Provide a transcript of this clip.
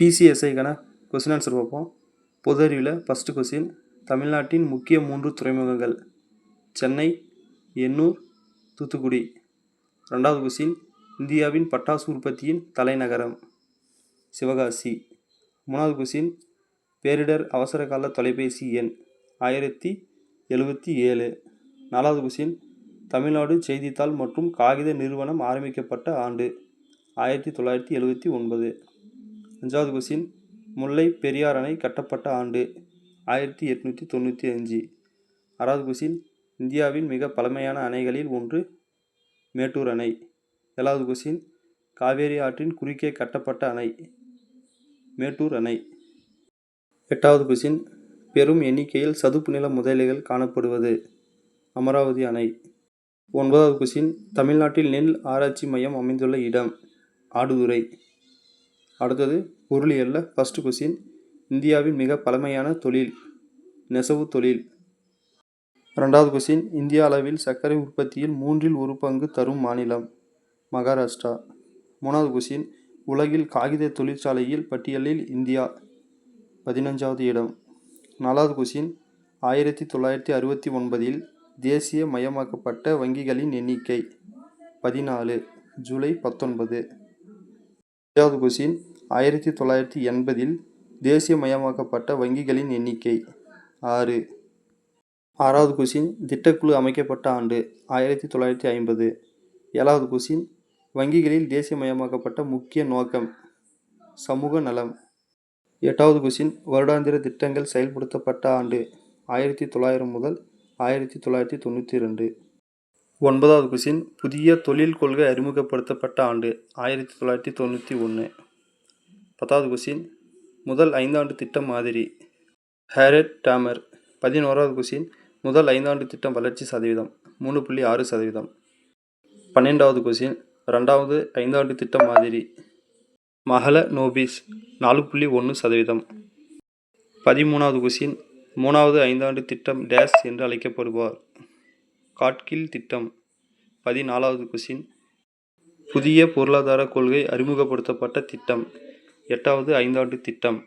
பிசிஎஸ்ஐக்கான question answer பார்ப்போம். பொது அறிவில் ஃபஸ்ட்டு கொஸ்டின், தமிழ்நாட்டின் முக்கிய 3 துறைமுகங்கள். சென்னை, எண்ணூர், தூத்துக்குடி. 2வது கொஸ்டின், இந்தியாவின் பட்டாசு உற்பத்தியின் தலைநகரம். சிவகாசி. 3வது கொஸ்டின், பேரிடர் அவசரகால தொலைபேசி எண் 1077. 4வது கொஸ்டின், தமிழ்நாடு செய்தித்தாள் மற்றும் காகித நிறுவனம் ஆரம்பிக்கப்பட்ட ஆண்டு 1979. 5வது கொஸ்டின், முல்லை பெரியார் அணை கட்டப்பட்ட ஆண்டு 1895. 6வது கொஸ்டின், இந்தியாவின் மிக பழமையான அணைகளில் ஒன்று மேட்டூர் அணை. 7வது கொஸ்டின், காவேரி ஆற்றின் குறுக்கே கட்டப்பட்ட அணை மேட்டூர் அணை. 8வது கொஸ்டின், பெரும் எண்ணிக்கையில் சதுப்பு நில முதலைகள் காணப்படுவது அமராவதி அணை. 9வது கொஸ்டின், தமிழ்நாட்டில் நெல் ஆராய்ச்சி மையம் அமைந்துள்ள இடம் ஆடுதுறை. அடுத்தது பொருளியலில் ஃபஸ்ட்டு கொஸ்டின், இந்தியாவின் மிக பழமையான தொழில் நெசவு தொழில். 2வது கொஸ்டின், இந்திய அளவில் சர்க்கரை உற்பத்தியில் 1/3 பங்கு தரும் மாநிலம் மகாராஷ்டிரா. 3வது கொஸ்டின், உலகில் காகித தொழிற்சாலையில் பட்டியலில் இந்தியா 15வது இடம். 4வது கொஸ்டின், 1969இல் தேசிய மயமாக்கப்பட்ட வங்கிகளின் எண்ணிக்கை 14, ஜூலை 19. 5வது கொஸ்டின், 1980இல் தேசியமயமாக்கப்பட்ட வங்கிகளின் எண்ணிக்கை 6. 6வது கொஸ்டின், திட்டக்குழு அமைக்கப்பட்ட ஆண்டு 1950. 7வது கொஸ்டின், வங்கிகளில் தேசியமயமாக்கப்பட்ட முக்கிய நோக்கம் சமூக நலம். 8வது கொஸ்டின், வருடாந்திர திட்டங்கள் செயல்படுத்தப்பட்ட ஆண்டு 1900 முதல் 1992. 9வது கொஸ்டின், புதிய தொழில் கொள்கை அறிமுகப்படுத்தப்பட்ட ஆண்டு 1991. 10வது கொஸ்டின், முதல் 5 ஆண்டு திட்டம் மாதிரி ஹேரட் டாமர். 11வது கொஸ்டின், முதல் 5 ஆண்டு திட்டம் வளர்ச்சி சதவீதம் 3.6%. 12வது கொஸ்டின், 2வது 5 ஆண்டு திட்டம் மாதிரி மஹல நோபிஸ் 4.1%. 13வது கொஸ்டின், 3வது 5 ஆண்டு திட்டம் டேஸ் என்று அழைக்கப்படுவார் காட்கில் திட்டம். 14வது கொஸ்டின், புதிய பொருளாதார கொள்கை அறிமுகப்படுத்தப்பட்ட திட்டம் 8வது 5 ஆண்டு திட்டம்.